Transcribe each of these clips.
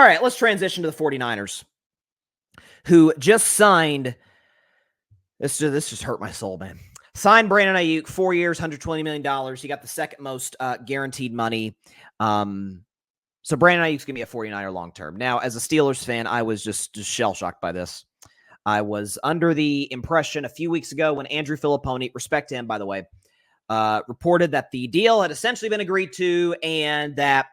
right, let's transition to the 49ers, who just signed. This just hurt my soul, man. Signed Brandon Aiyuk, 4 years, $120 million. He got the second most guaranteed money. So Brandon Aiyuk's going to be a 49er long-term. Now, as a Steelers fan, I was just shell-shocked by this. I was under the impression a few weeks ago when Andrew Filipponi, respect to him, by the way, reported that the deal had essentially been agreed to and that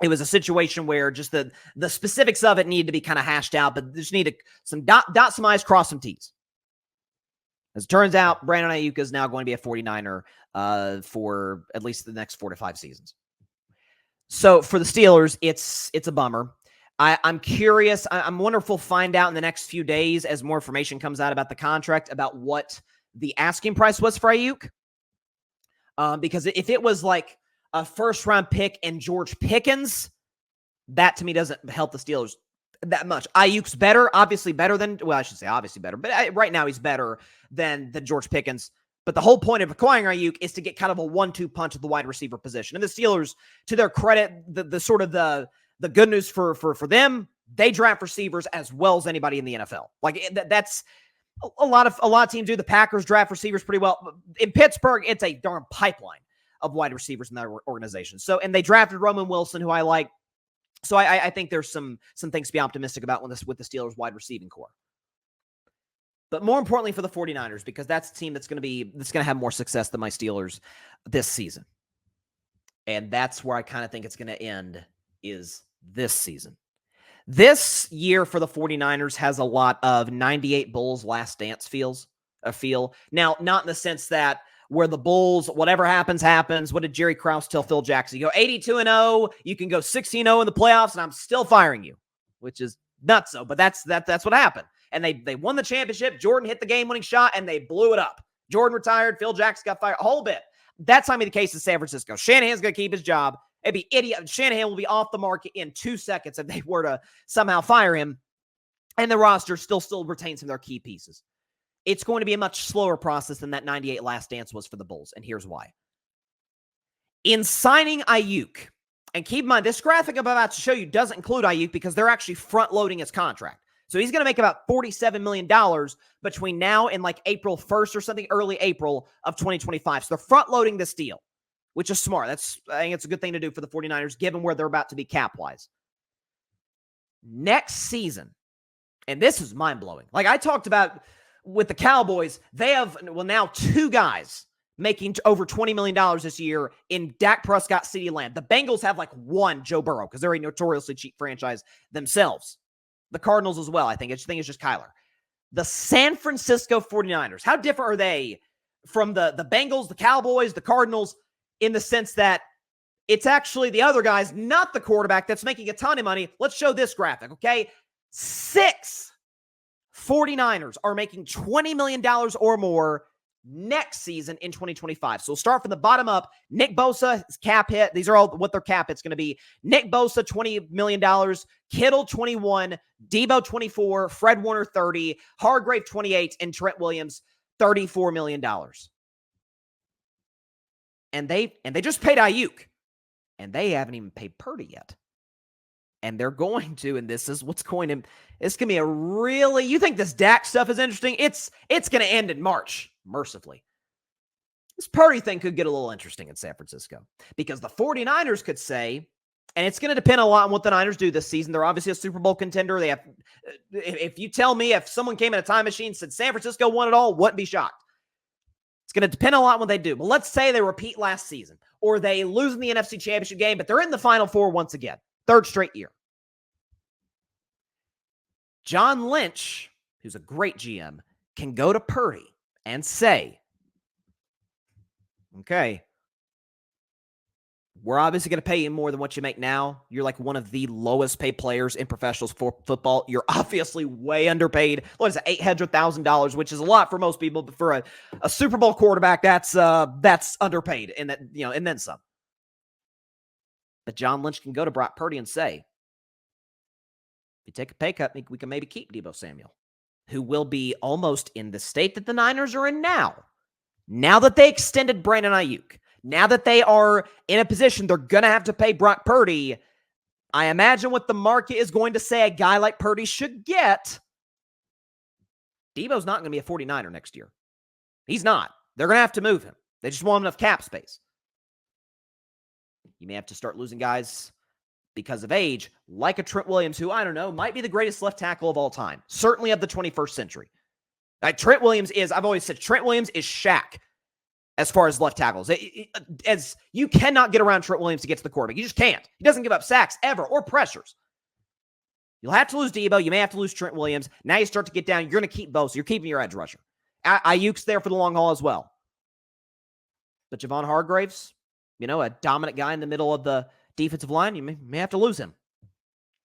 it was a situation where just the specifics of it needed to be kind of hashed out, but just needed some dot some I's, cross some T's. As it turns out, Brandon Aiyuk is now going to be a 49er for at least the next 4 to 5 seasons. So for the Steelers, it's a bummer. I'm curious. I'm wondering if we'll find out in the next few days as more information comes out about the contract, about what the asking price was for Aiyuk. Because if it was like a first-round pick and George Pickens, that to me doesn't help the Steelers that much. Aiyuk's better, obviously better than, well, I should say obviously better, but right now he's better than George Pickens. But the whole point of acquiring Aiyuk is to get kind of a 1-2 punch at the wide receiver position. And the Steelers, to their credit, the sort of the good news for them, they draft receivers as well as anybody in the NFL. Like that's a lot of teams do. The Packers draft receivers pretty well. In Pittsburgh, it's a darn pipeline of wide receivers in that organization. So, and they drafted Roman Wilson, who I like. So I think there's some things to be optimistic about with the Steelers wide receiving core. But more importantly for the 49ers, because that's a team that's going to have more success than my Steelers this season. And that's where I kind of think it's going to end, is this season. This year for the 49ers has a lot of 98 Bulls last dance feel. Now, not in the sense that where the Bulls, whatever happens, happens. What did Jerry Krause tell Phil Jackson? You go 82-0, you can go 16-0 in the playoffs, and I'm still firing you, which is nuts. But that's what happened. And they won the championship. Jordan hit the game-winning shot, and they blew it up. Jordan retired. Phil Jackson got fired. A whole bit. That's not the case in San Francisco. Shanahan's going to keep his job. It'd be idiot. Shanahan will be off the market in 2 seconds if they were to somehow fire him. And the roster still retains some of their key pieces. It's going to be a much slower process than that 98 last dance was for the Bulls. And here's why. In signing Aiyuk, and keep in mind, this graphic I'm about to show you doesn't include Aiyuk because they're actually front-loading his contract. So he's going to make about $47 million between now and like April 1st or something, early April of 2025. So they're front-loading this deal, which is smart. I think it's a good thing to do for the 49ers, given where they're about to be cap-wise. Next season, and this is mind-blowing. Like I talked about with the Cowboys, they have, now 2 guys making over $20 million this year in Dak Prescott, CeeDee Lamb. The Bengals have like 1, Joe Burrow, because they're a notoriously cheap franchise themselves. The Cardinals as well, I think. It's just Kyler. The San Francisco 49ers, how different are they from the Bengals, the Cowboys, the Cardinals, in the sense that it's actually the other guys, not the quarterback, that's making a ton of money. Let's show this graphic, okay? 6 49ers are making $20 million or more next season in 2025. So we'll start from the bottom up. Nick Bosa, cap hit. These are all what their cap hit's going to be. Nick Bosa, $20 million. Kittle, 21. Debo, 24. Fred Warner, 30. Hargrave, 28. And Trent Williams, $34 million. And they just paid Aiyuk. And they haven't even paid Purdy yet. And they're going to, and this is what's going to, it's going to be a really, you think this Dak stuff is interesting? It's going to end in March, mercifully. This Purdy thing could get a little interesting in San Francisco because the 49ers could say, and it's going to depend a lot on what the Niners do this season. They're obviously a Super Bowl contender. They have, if you tell me if someone came in a time machine and said San Francisco won it all, wouldn't be shocked. It's going to depend a lot on what they do. But let's say they repeat last season or they lose in the NFC Championship game, but they're in the Final Four once again. 3rd straight year. John Lynch, who's a great GM, can go to Purdy and say, okay, we're obviously going to pay you more than what you make now. You're like one of the lowest paid players in professional football. You're obviously way underpaid. What is it, $800,000, which is a lot for most people, but for a Super Bowl quarterback, that's underpaid, and that, and then some. But John Lynch can go to Brock Purdy and say, if you take a pay cut, we can maybe keep Deebo Samuel, who will be almost in the state that the Niners are in now. Now that they extended Brandon Aiyuk, now that they are in a position they're going to have to pay Brock Purdy, I imagine what the market is going to say a guy like Purdy should get. Debo's not going to be a 49er next year. He's not. They're going to have to move him. They just want enough cap space. You may have to start losing guys because of age, like a Trent Williams, who, I don't know, might be the greatest left tackle of all time, certainly of the 21st century. Trent Williams is, I've always said, Trent Williams is Shaq as far as left tackles. As you cannot get around Trent Williams to get to the quarterback. You just can't. He doesn't give up sacks ever or pressures. You'll have to lose Debo. You may have to lose Trent Williams. Now you start to get down. You're going to keep Bosa. You're keeping your edge rusher. Aiyuk's there for the long haul as well. But Javon Hargraves, a dominant guy in the middle of the defensive line, you may have to lose him.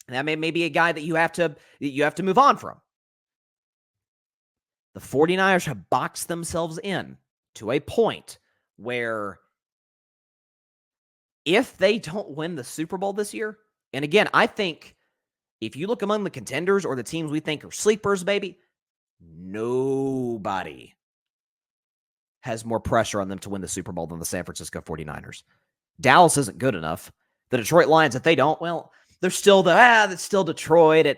And that may be a guy that you have to move on from. The 49ers have boxed themselves in to a point where if they don't win the Super Bowl this year, and again, I think if you look among the contenders or the teams we think are sleepers, baby, nobody has more pressure on them to win the Super Bowl than the San Francisco 49ers. Dallas isn't good enough. The Detroit Lions, if they don't, well, they're still that's still Detroit.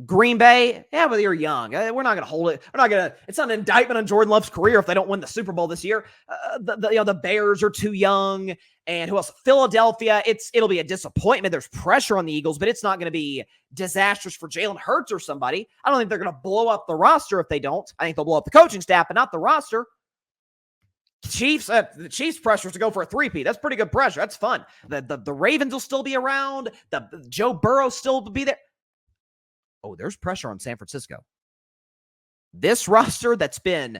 Green Bay, yeah, but they're young. We're not going to hold it. It's not an indictment on Jordan Love's career if they don't win the Super Bowl this year. The Bears are too young. And who else? Philadelphia, it'll be a disappointment. There's pressure on the Eagles, but it's not going to be disastrous for Jalen Hurts or somebody. I don't think they're going to blow up the roster if they don't. I think they'll blow up the coaching staff, but not the roster. The Chiefs pressure is to go for a three-peat. That's pretty good pressure. That's fun. The Ravens will still be around. The Joe Burrow still be there. Oh, there's pressure on San Francisco. This roster that's been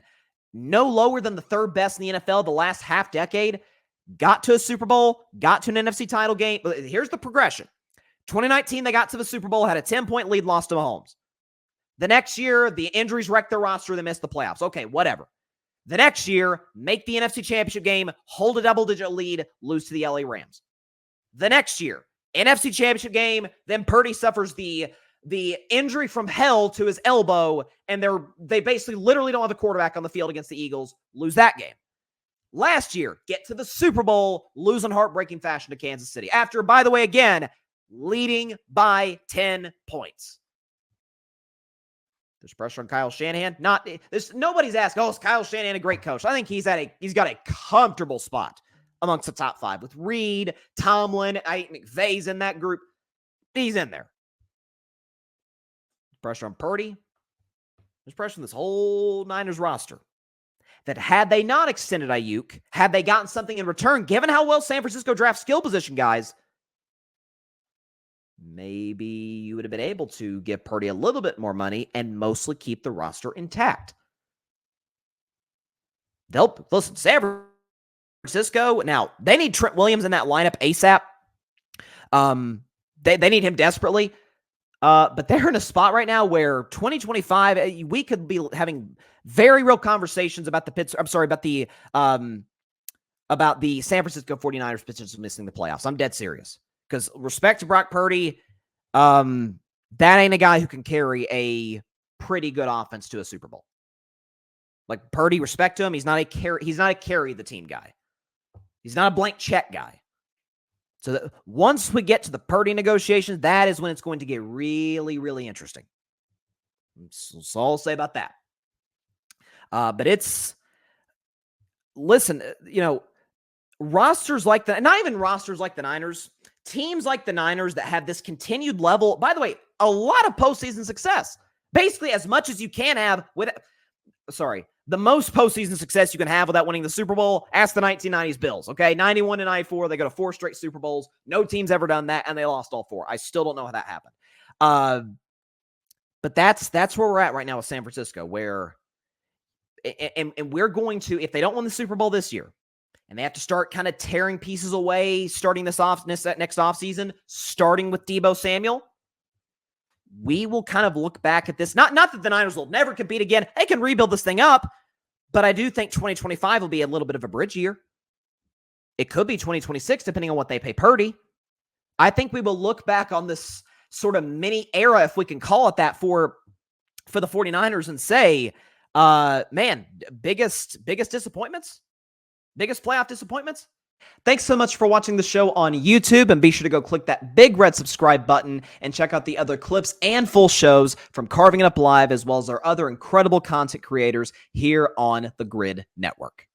no lower than the third best in the NFL the last half decade got to a Super Bowl, got to an NFC title game. Here's the progression. 2019, they got to the Super Bowl, had a 10-point lead, lost to Mahomes. The next year, the injuries wrecked their roster. They missed the playoffs. Okay, whatever. The next year, make the NFC Championship game, hold a double-digit lead, lose to the LA Rams. The next year, NFC Championship game, then Purdy suffers the injury from hell to his elbow, and they basically literally don't have a quarterback on the field against the Eagles, lose that game. Last year, get to the Super Bowl, lose in heartbreaking fashion to Kansas City. After, by the way, again, leading by 10 points. There's pressure on Kyle Shanahan. Nobody's asking, is Kyle Shanahan a great coach? I think he's got a comfortable spot amongst the top five with Reed, Tomlin, McVay's in that group. He's in there. Pressure on Purdy. There's pressure on this whole Niners roster. That had they not extended Aiyuk, had they gotten something in return, given how well San Francisco drafts skill position guys, maybe you would have been able to give Purdy a little bit more money and mostly keep the roster intact. Listen, San Francisco, now, they need Trent Williams in that lineup ASAP. They need him desperately. But they're in a spot right now where 2025, we could be having very real conversations about the San Francisco 49ers potentially missing the playoffs. I'm dead serious. Because respect to Brock Purdy, that ain't a guy who can carry a pretty good offense to a Super Bowl. Like Purdy, respect to him. He's not a carry the team guy. He's not a blank check guy. So once we get to the Purdy negotiations, that is when it's going to get really, really interesting. That's all I'll say about that. But rosters like not even rosters like the Niners, teams like the Niners that have this continued level, by the way, a lot of postseason success. Basically as much as you can have the most postseason success you can have without winning the Super Bowl. Ask the 1990s Bills, okay? 91 to 94, they go to 4 straight Super Bowls. No team's ever done that, and they lost all 4. I still don't know how that happened. But that's where we're at right now with San Francisco, where and we're going to, if they don't win the Super Bowl this year, and they have to start kind of tearing pieces away, starting next offseason, starting with Deebo Samuel, we will kind of look back at this. Not that the Niners will never compete again. They can rebuild this thing up, but I do think 2025 will be a little bit of a bridge year. It could be 2026, depending on what they pay Purdy. I think we will look back on this sort of mini era, if we can call it that, for the 49ers and say, biggest disappointments? Biggest playoff disappointments? Thanks so much for watching the show on YouTube, and be sure to go click that big red subscribe button and check out the other clips and full shows from Carving It Up Live, as well as our other incredible content creators here on the Grid Network.